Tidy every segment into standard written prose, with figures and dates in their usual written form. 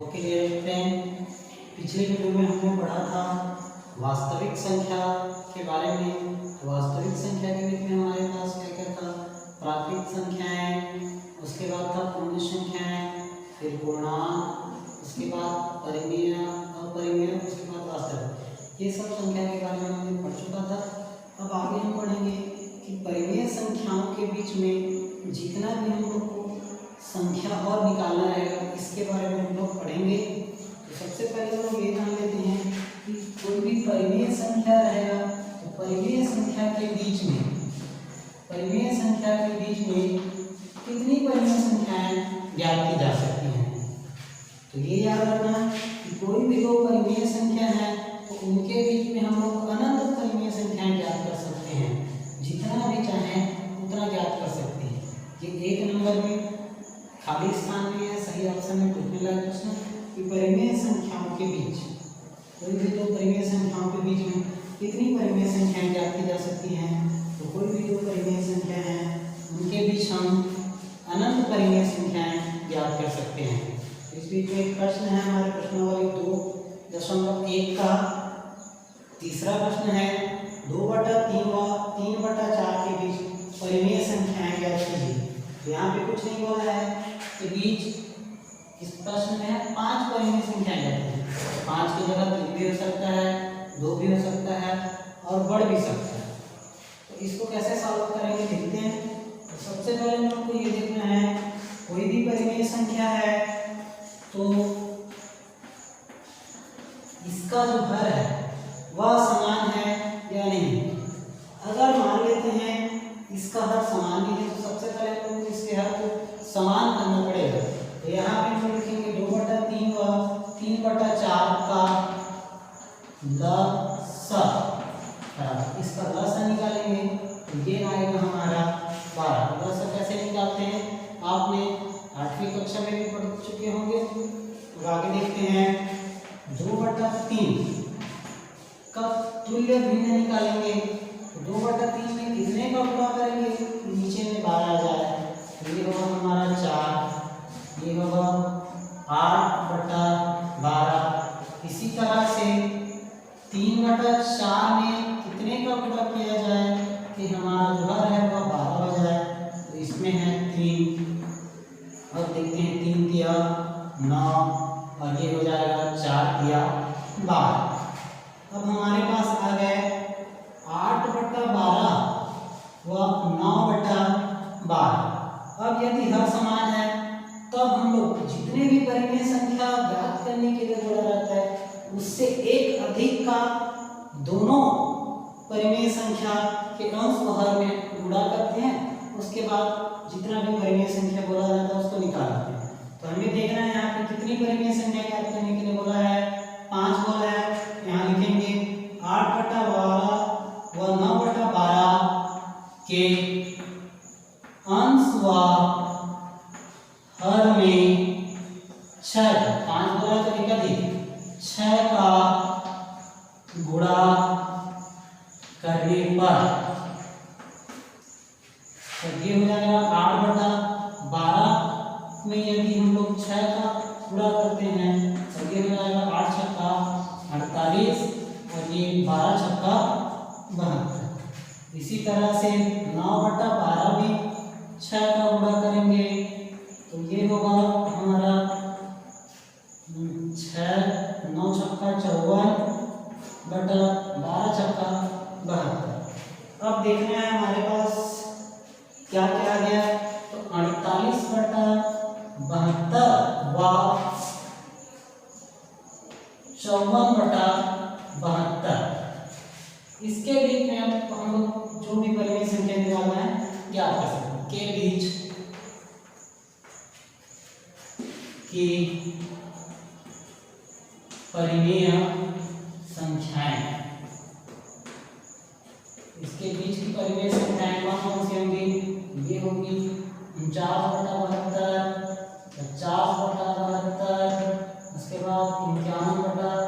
Okay dear friend, पिछले video में हमने पढ़ा था वास्तविक संख्या के बारे में। तो वास्तविक संख्या के बीच में हमारे पास क्या क्या था? प्राकृत संख्याएं, उसके बाद था पूर्ण संख्याएं, फिर पूर्णांक, उसके बाद परिमेय, अपरिमेय, उसके बाद वास्तविक। ये सब संख्या के बारे में हमने पढ़ चुका था। अब आगे हम पढ़ेंगे कि परिमेय संख्याओं के बीच में जितना भी हम लोग को संख्या और निकालना रहेगा, इसके बारे में हम लोग पढ़ेंगे। तो सबसे पहले हम लोग ये जान लेते हैं कि कोई भी परिमेय संख्या रहेगा तो परिमेय संख्या के बीच में कितनी परिमेय संख्याएं ज्ञात की जा सकती हैं। तो ये याद रखना कि कोई भी दो परिमेय संख्या है तो उनके बीच में हम लोग अनंत परिमेय संख्याएं ज्ञात कर सकते हैं। जितना भी चाहें उतना ज्ञात कर सकते हैं। ये एक नंबर में खाली स्थान में है, सही ऑप्शन में पूछने लगा प्रश्न कि परिमेय संख्याओं के बीच कोई भी दो परिमेय संख्याओं के बीच में कितनी परिमेय संख्याएं ज्ञात की जा सकती हैं। तो कोई भी दो परिमेय संख्या है उनके बीच हम अनंत परिमेय संख्याएं ज्ञात कर सकते हैं। इस बीच में एक प्रश्न है हमारे प्रश्नावली 2.1 का तीसरा प्रश्न है 2/3 व 3/4 के बीच परिमेय संख्याएं ज्ञात कीजिए। यहाँ पे कुछ नहीं बोला है के बीच इस प्रश्न में 5 परिमेय संख्याएं ज्ञात कीजिए। 5 की जगह 3 भी हो सकता है, 2 भी हो सकता है और बढ़ भी सकता है। तो इसको कैसे सॉल्व करेंगे देखते हैं। तो सबसे पहले हम लोग को ये देखना है कोई भी परिमेय संख्या है तो इसका जो हर है वह समान है या नहीं। अगर मान लेते हैं इसका हर समान नहीं है तो सबसे पहले हम लोग इसके हर को समान करना पड़ेगा। तो यहाँ पे हम लिखेंगे 2/3 व 3/4 का लसाअ। इसका लसाअ निकालेंगे तो ये आएगा हमारा 12। लसाअ कैसे निकालते हैं आपने 8वीं कक्षा में भी पढ़ चुके होंगे। तो आगे देखते हैं 2/3 का तुल्य भिन्न निकालेंगे। 2/3 में कितने का गुणा करेंगे? नीचे में 12 आ जाए तो ये होगा हमारा 4, ये होगा 8/12। इसी तरह से 3/4 में कितने का गुणा किया जाए कि हमारा जो हर है वह 12 हो जाए। तो इसमें है 3। अब देखते हैं 3 दिया 9 और ये हो जाएगा 4 दिया 12। अब हमारे पास आ गए 8/12 व 9/12। अब यदि हर समान है तब हम लोग जितने भी परिमेय संख्या ज्ञात करने के लिए बोला जाता है उससे एक अधिक का दोनों परिमेय संख्या के अंश व हर में गुणा करते हैं। उसके बाद जितना भी परिमेय संख्या बोला जाता है उसको निकालते हैं। तो हमें देखना है यहाँ पे कितनी परिमेय संख्या ज्ञात करने के लिए बोला है, 5 बोला है। यहाँ लिखेंगे 8/12 व 9/12 के अंश व हर में 6 5 बोला तो एक अधिक 6 का गुणा करने पर तो ये हो जाएगा 8/12 में यदि हम लोग 6 का गुणा करते हैं तो ये हो जाएगा 8 छक्का 48 और ये 12 छक्का 72। इसी तरह से 9/12 भी 6 का गुणा करेंगे तो ये होगा हमारा 6 9 छक्का 54/12 छक्का 72। अब देखना है हमारे पास क्या क्या आ गया। तो 48/72 व 54/72 इसके बीच में अब हम लोग जो भी परिमेय संख्या निकालना है क्या कर सकते हैं। के बीच की परिमेय संख्याएं, इसके बीच की परिमेय संख्याएं कौन सी होंगी? ये होगी 49/72, 50/72, उसके बाद 51/72,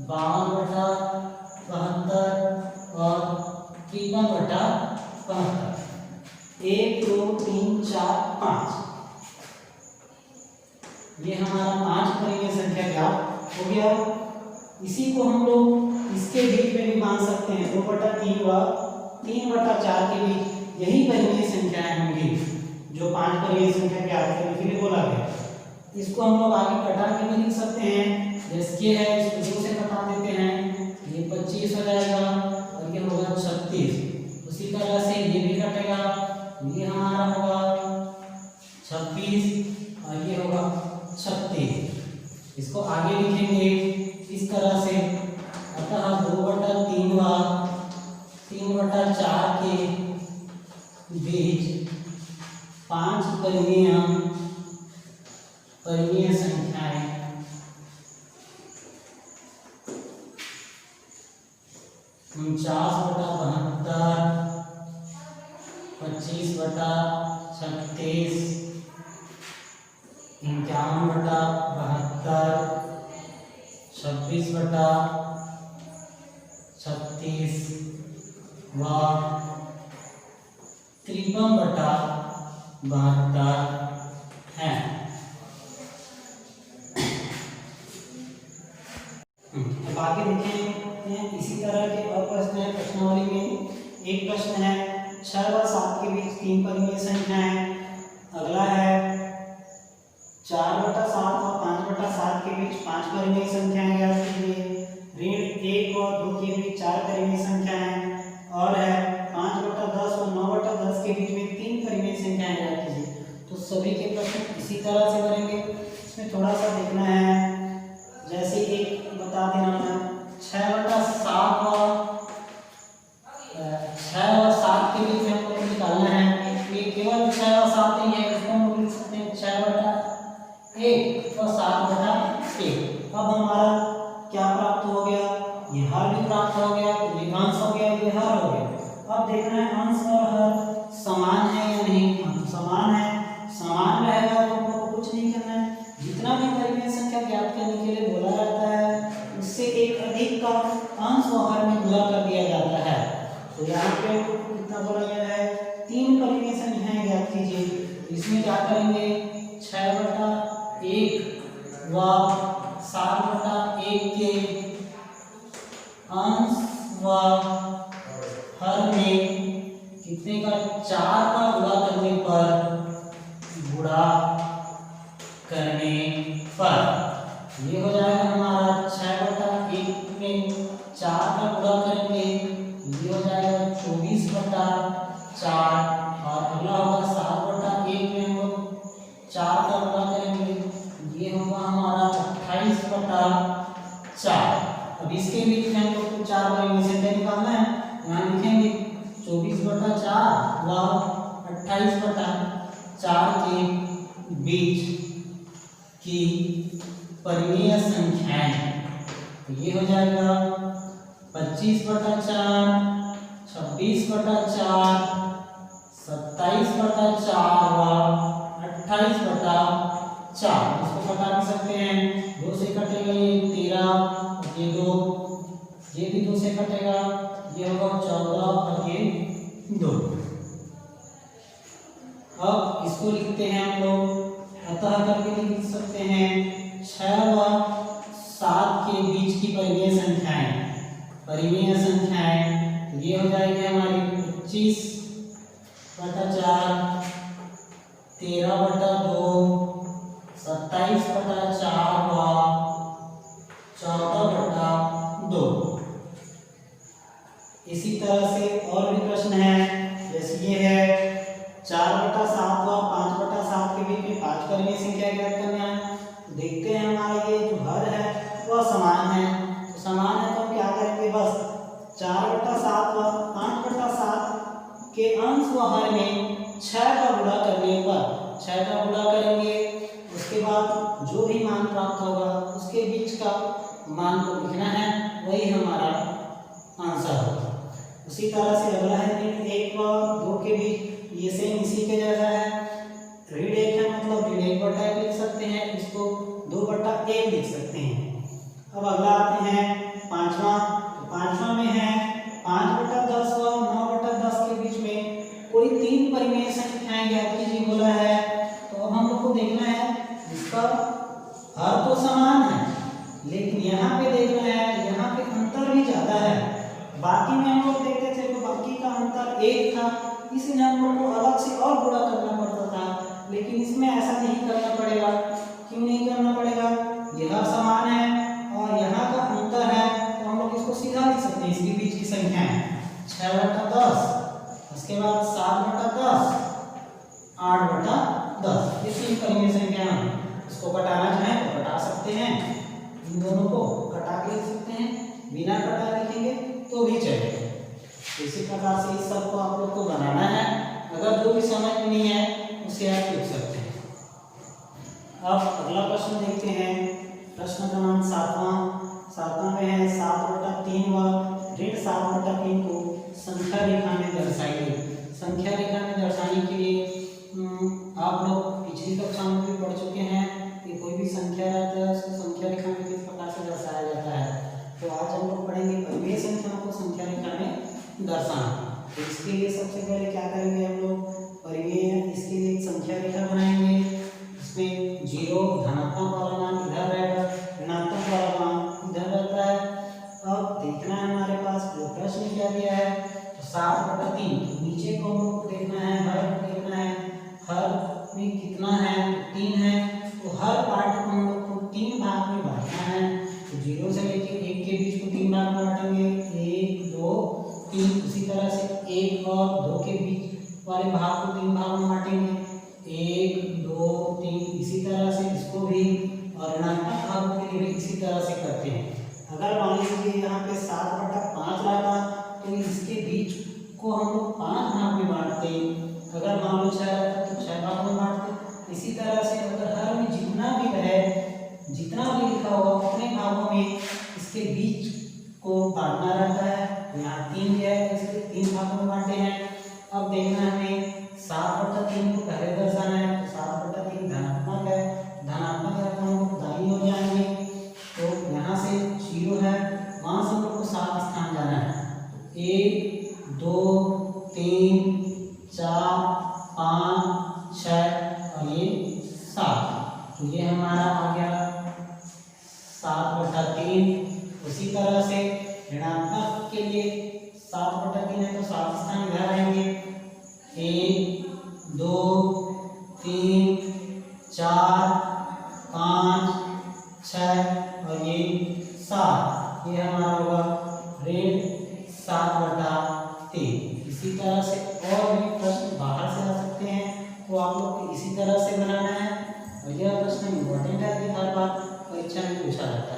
52/72 और 53/72। 1 2 3 4 5 ये हमारा 5 परिमेय संख्या ज्ञात हो गया। इसी को हम लोग इसके बीच में भी मान सकते हैं, 2/3 व 3/4 के बीच यही परिमेय संख्याएं होंगी जो 5 परिमेय संख्या ज्ञात करने के लिए बोला गया। इसको हम लोग आगे कटा के भी लिख सकते हैं, जैसे ये है इसको 2 से कटा देते हैं, ये 25 हो जाएगा और ये होगा 36। उसी तरह से ये भी कटेगा, ये हमारा होगा 26 और ये होगा 36। इसको आगे लिखेंगे इस तरह से, अतः 2/3 व 3/4 के बीच 5 परिमेय संख्याएं 49/72, 25/36, 51/72, 26/36 व 53/72 है। अब आगे देखें इसी तरह के और प्रश्न है प्रश्नावली में। एक प्रश्न है 6 व 7 के बीच 3 परिमेय संख्याएं। अगला है 4/7 और 5/7 के बीच 5 परिमेय संख्याएं ज्ञात कीजिए। ऋण 1 और 2 के बीच 4 परिमेय संख्याएं, और है 5/10 और 9/10 के बीच में 3 परिमेय संख्याएं ज्ञात कीजिए। तो सभी के प्रश्न इसी तरह से बनेंगे। इसमें थोड़ा सा देखना है, जैसे एक बता देना है 6/7 और 7 के बीच में हमको निकालना है। ये केवल 6 और 7 नहीं है, इसको हम लिख सकते हैं 6/1 और 7/1। अब हमारा क्या प्राप्त हो गया, ये हर भी प्राप्त हो गया, ये अंश हो गया, ये हर हो गया। अब देखना है अंश और हर समान है या नहीं। समान है, समान रहेगा तो हम लोग को कुछ नहीं करना है। जितना भी परिमेय संख्या ज्ञात करने के लिए बोला जाता है उससे एक अधिक का अंश और हर में गुणा कर दिया जाता है। तो यहाँ पे कितना बोला गया है, 3 परिमेय संख्याएं ज्ञात कीजिए। इसमें क्या करेंगे, 6/1 व 7/1 के अंश व हर में कितने का 4 का गुणा करने पर ये हो जाएगा हमारा 6/1 में 4 का गुणा करेंगे, ये हो जाएगा 24/4। और अगला होगा 7/1 में हम लोग 4 का गुणा करेंगे, ये होगा हमारा 28/4। अब इसके बीच में हम लोग को 4 परिमेय संख्या निकालना है। यहाँ लिखेंगे 24/4 व 28/4 के बीच की परिमेय संख्याएं। तो ये हो जाएगा 25/4, 26/4, 27/4 व 28/4। इसको कटा भी सकते हैं, 2 से कटेगा ये 13, ये 2, ये भी 2 से कटेगा, ये होगा 14 और ये 2। अब इसको लिखते हैं हम लोग, अतः करके लिख सकते हैं 6 व 7 के बीच की परिमेय संख्याएं। परिमेय संख्याएं ये हो जाएगी हमारी 25/4, 13/2, 27/4 व 14/2। इसी तरह से और भी प्रश्न है, जैसे ये है 4/7 व 5/7 के बीच में 5 परिमेय संख्या ज्ञात करना है। तो देखते हैं हमारा ये जो हर है वह समान है। तो समान है तो हम क्या करेंगे, बस 4/7 व 5/7 के अंश व हर में 6 का गुणा करने पर 6 का गुणा करेंगे, उसके बाद जो भी मान प्राप्त होगा उसके बीच का मान को लिखना है, वही हमारा आंसर होगा। उसी तरह से अगला है ऋण 1 व 2 के बीच, ये सेम इसी के जैसा है। ऋण 1 है मतलब ऋण 1/1 लिख सकते हैं, इसको 2/1 लिख सकते हैं। अब अगला आते हैं पांचवा। तो पांचवा में है 5/10 व 9/10 के बीच में कोई 3 परिमेय संख्याएं ज्ञात कीजिए बोला है। तो अब हम लोग को देखना है इसका हर तो समान है, लेकिन यहाँ पे देखना है, यहाँ पे अंतर भी ज्यादा है। बाकी में हम लोग देखते थे तो बाकी का अंतर एक था, इसलिए हम लोग को अलग से और गुणा करना पड़ता था, लेकिन इसमें ऐसा नहीं करना पड़ेगा। क्यों नहीं करना पड़ेगा? यह समान है और यहाँ का अंतर है, तो हम लोग इसको सीधा लिख सकते हैं। इसके बीच की संख्या है 6/10, उसके बाद 7/10, 8/10। ये तीन परिमेय संख्या है। इसको घटाना चाहें तो घटा सकते हैं, इन दोनों को घटा के लिख सकते हैं, बिना घटा लिखेंगे तो भी चलेगा। इसी प्रकार से इस सब को आप लोग को बनाना है। अगर जो भी समझ में नहीं है उसे आप लिख सकते हैं। अब अगला प्रश्न देखते हैं। प्रश्न क्रमांक 7वां में है 7/3 व ऋण 7/3 को संख्या रेखा में दर्शाइए। संख्या रेखा में दर्शाने के लिए आप लोग पिछली कक्षा में भी पढ़ चुके हैं कि कोई भी संख्या रहता है उसको संख्या रेखा में किस प्रकार से दर्शाया जाता है। तो आज हम लोग पढ़ेंगे परिमेय संख्याओं को संख्या रेखा में दर्शाना। तो इसके लिए सबसे पहले क्या करेंगे हम लोग, परिमेय इसके लिए एक संख्या रेखा बनाएंगे। इसमें 0 धनात्मक वाला मान इधर रहेगा, ऋणात्मक वाला मान इधर रहता है। अब देखना है हमारे पास जो प्रश्न क्या दिया है, तो 7/3 नीचे को हम लोग को देखना है, हर को देखना है, हर में कितना है, 3 है। तो हर पार्ट को हम लोग को 3 भाग में बांटना है। तो 0 से लेके 1 के बीच को 3 भाग में बांटेंगे, 1 2 3। उसी तरह से 1 और 2 के बीच वाले भाग को 3 भाग में बांटेंगे, 1 2 3। इसी तरह से इसको भी, और ऋणात्मक भागों के लिए भी इसी तरह से करते हैं। अगर मान लीजिए यहाँ पे 7/5 रहता तो इसके बीच को हम लोग 5 भाग में बांटते। अगर मान लो 6 रहता तो 6 भाग में बांटते। इसी तरह से अगर हर में जितना भी रहे, जितना भी लिखा होगा उतने भागों में इसके बीच को बांटना रहता है। यहाँ 3 है, इसलिए 3 भागों में बांटे हैं। अब देखना हमें 7/3 को पहले दर्शाना है। तो 7/3 धनात्मक है, धनात्मक है तो हम लोग दाईं ओर जाएंगे। तो यहाँ से 0 है, वहां से हम लोग को 7 स्थान जाना है। 1 2 3 4 5 6 और ये 7। तो ये हमारा आ गया 7/3। उसी तरह से ऋणात्मक के लिए 7/3 है तो 7 स्थान इधर आएंगे, 1 2 3 4 5 6 और ये 7। ये हमारा होगा ऋण 7/3। इसी तरह से और भी प्रश्न बाहर से आ सकते हैं, तो आप लोग को इसी तरह से बनाना है। और यह प्रश्न इम्पोर्टेंट है कि हर बार परीक्षा में पूछा जाता है।